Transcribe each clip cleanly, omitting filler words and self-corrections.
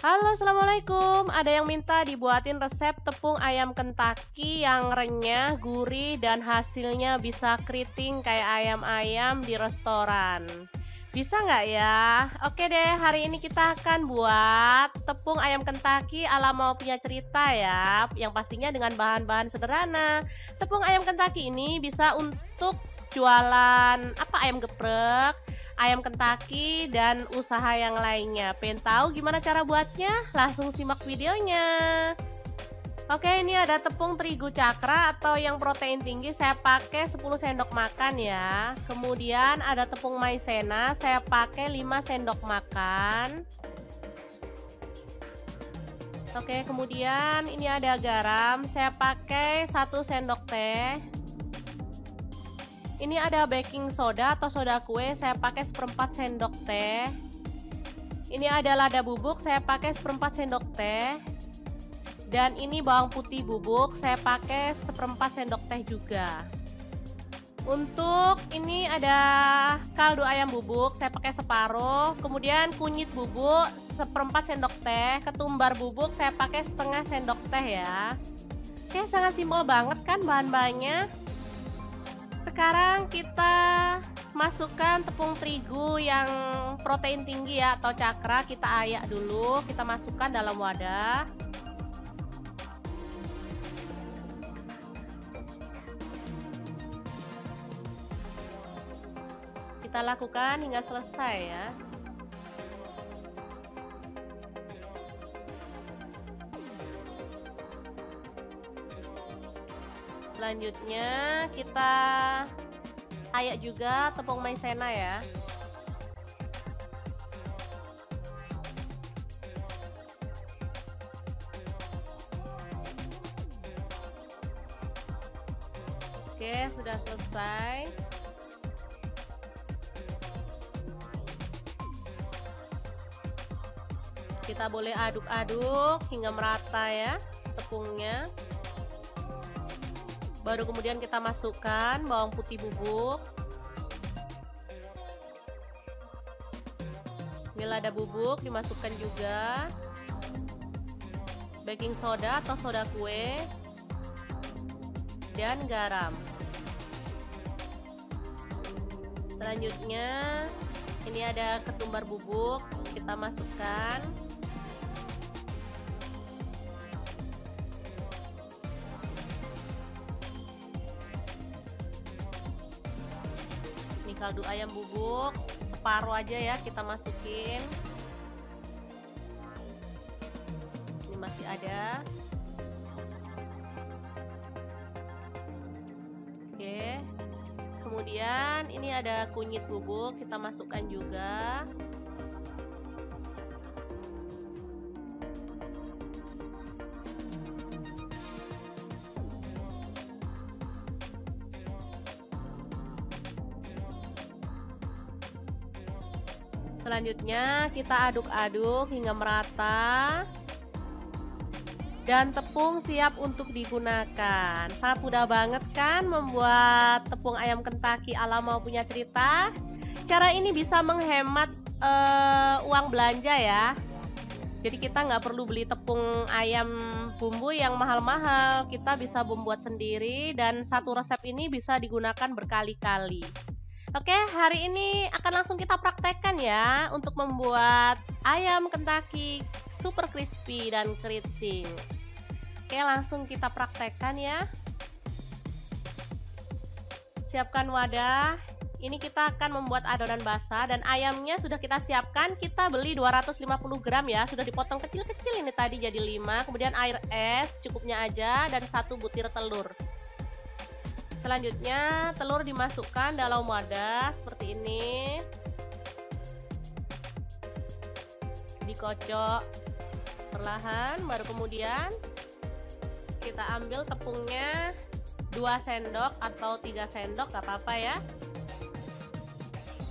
Halo, assalamualaikum. Ada yang minta dibuatin resep tepung ayam Kentucky yang renyah, gurih, dan hasilnya bisa keriting kayak ayam-ayam di restoran. Bisa nggak ya? Oke deh, hari ini kita akan buat tepung ayam Kentucky ala mau punya cerita ya. Yang pastinya dengan bahan-bahan sederhana. Tepung ayam Kentucky ini bisa untuk jualan ayam geprek, ayam Kentucky, dan usaha yang lainnya. Pengen tahu gimana cara buatnya? Langsung simak videonya. Oke, ini ada tepung terigu cakra atau yang protein tinggi, saya pakai 10 sendok makan ya. Kemudian ada tepung maizena, saya pakai 5 sendok makan. Oke, kemudian ini ada garam, saya pakai 1 sendok teh. Ini ada baking soda atau soda kue, saya pakai 1/4 sendok teh. Ini ada lada bubuk, saya pakai 1/4 sendok teh. Dan ini bawang putih bubuk, saya pakai 1/4 sendok teh juga. Untuk ini ada kaldu ayam bubuk, saya pakai separuh. Kemudian kunyit bubuk 1/4 sendok teh. Ketumbar bubuk saya pakai 1/2 sendok teh ya. Oke, sangat simpel banget kan bahan-bahannya. Sekarang kita masukkan tepung terigu yang protein tinggi ya atau cakra. Kita ayak dulu, kita masukkan dalam wadah. Kita lakukan hingga selesai ya. Selanjutnya kita ayak juga tepung maizena ya. Oke, sudah selesai. Kita boleh aduk-aduk hingga merata ya tepungnya. Baru kemudian kita masukkan bawang putih bubuk. Ini lada bubuk dimasukkan juga. Baking soda atau soda kue. Dan garam. Selanjutnya ini ada ketumbar bubuk, kita masukkan. Ini kaldu ayam bubuk, separuh aja ya kita masukin. Ini masih ada. Oke. Kemudian ini ada kunyit bubuk, kita masukkan juga. Selanjutnya kita aduk-aduk hingga merata. Dan tepung siap untuk digunakan. Sangat mudah banget kan membuat tepung ayam Kentucky ala mau punya cerita. Cara ini bisa menghemat uang belanja ya. Jadi kita nggak perlu beli tepung ayam bumbu yang mahal-mahal. Kita bisa membuat sendiri dan satu resep ini bisa digunakan berkali-kali. Oke, hari ini akan langsung kita praktekkan ya untuk membuat ayam Kentucky super crispy dan keriting. Oke, langsung kita praktekkan ya. Siapkan wadah. Ini kita akan membuat adonan basah dan ayamnya sudah kita siapkan. Kita beli 250 gram ya, sudah dipotong kecil-kecil ini tadi jadi 5. Kemudian air es cukupnya aja dan 1 butir telur. Selanjutnya telur dimasukkan dalam wadah seperti ini. Dikocok perlahan, baru kemudian kita ambil tepungnya 2 sendok atau 3 sendok, gak apa-apa ya.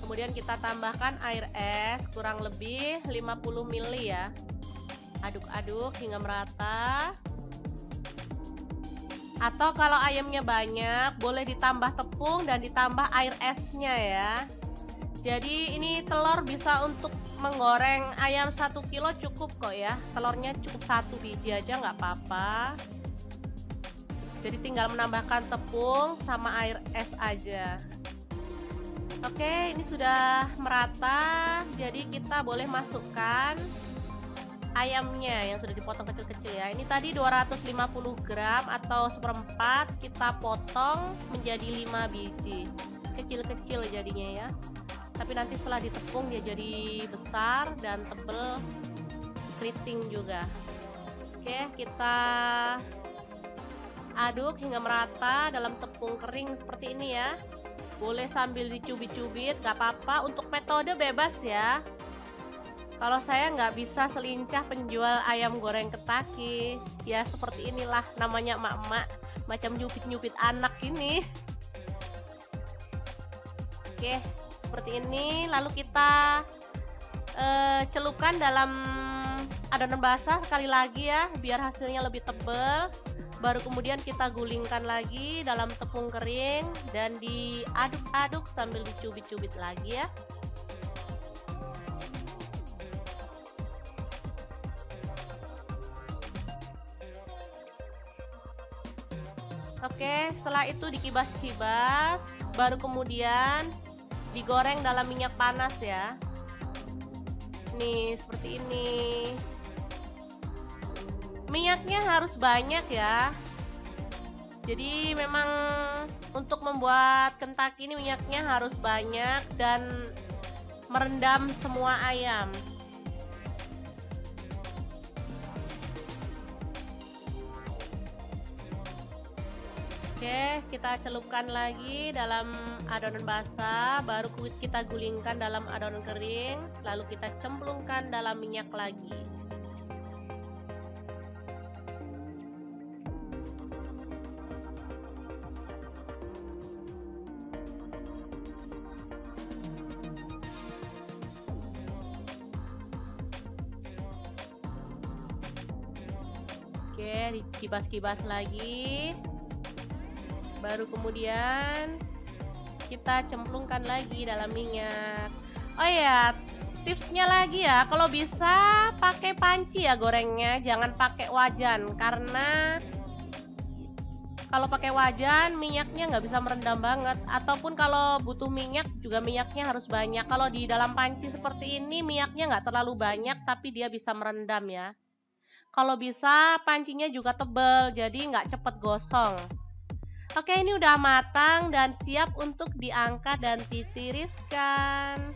Kemudian kita tambahkan air es kurang lebih 50 ml ya. Aduk-aduk hingga merata. Atau kalau ayamnya banyak boleh ditambah tepung dan ditambah air esnya ya. Jadi ini telur bisa untuk menggoreng ayam 1 kilo cukup kok ya. Telurnya cukup 1 biji aja nggak apa-apa. Jadi tinggal menambahkan tepung sama air es aja. Oke, ini sudah merata. Jadi kita boleh masukkan ayamnya yang sudah dipotong kecil-kecil ya. Ini tadi 250 gram atau seperempat, kita potong menjadi 5 biji. Kecil-kecil jadinya ya. Tapi nanti setelah ditepung dia jadi besar dan tebel, keriting juga. Oke, kita aduk hingga merata dalam tepung kering seperti ini ya. Boleh sambil dicubit-cubit, gak apa-apa. Untuk metode bebas ya. Kalau saya nggak bisa selincah penjual ayam goreng Kentucky. Ya seperti inilah namanya emak-emak, macam nyubit-nyubit anak ini. Oke, seperti ini. Lalu kita celupkan dalam adonan basah sekali lagi ya, biar hasilnya lebih tebal. Baru kemudian kita gulingkan lagi dalam tepung kering dan diaduk-aduk sambil dicubit-cubit lagi ya. Oke, setelah itu dikibas-kibas, baru kemudian digoreng dalam minyak panas ya. Nih, seperti ini. Minyaknya harus banyak ya. Jadi memang untuk membuat Kentucky ini minyaknya harus banyak dan merendam semua ayam. Oke, kita celupkan lagi dalam adonan basah, baru kita gulingkan dalam adonan kering, lalu kita cemplungkan dalam minyak lagi. Oke, dikibas-kibas lagi. Baru kemudian kita cemplungkan lagi dalam minyak. Oh ya, tipsnya lagi ya, kalau bisa pakai panci ya gorengnya, jangan pakai wajan. Karena kalau pakai wajan minyaknya nggak bisa merendam banget. Ataupun kalau butuh minyak juga minyaknya harus banyak. Kalau di dalam panci seperti ini minyaknya nggak terlalu banyak, tapi dia bisa merendam ya. Kalau bisa pancinya juga tebal, jadi nggak cepet gosong. Oke, ini udah matang dan siap untuk diangkat dan ditiriskan.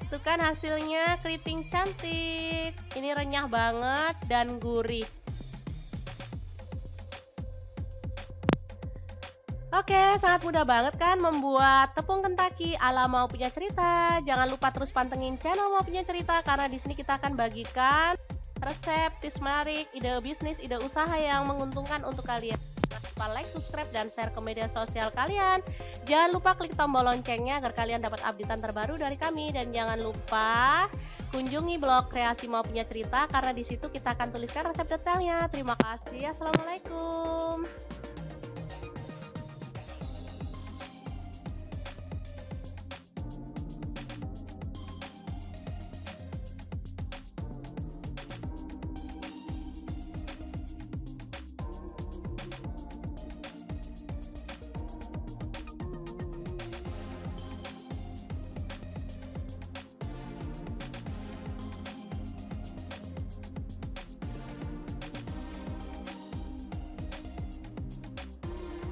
Tuh kan hasilnya keriting cantik. Ini renyah banget dan gurih. Oke, sangat mudah banget kan membuat tepung Kentucky ala Mau Punya Cerita. Jangan lupa terus pantengin channel Mau Punya Cerita karena di sini kita akan bagikan resep, tips menarik, ide bisnis, ide usaha yang menguntungkan untuk kalian. Jangan lupa like, subscribe, dan share ke media sosial kalian. Jangan lupa klik tombol loncengnya agar kalian dapat updatean terbaru dari kami. Dan jangan lupa kunjungi blog Kreasi Mau Punya Cerita karena di situ kita akan tuliskan resep detailnya. Terima kasih. Assalamualaikum.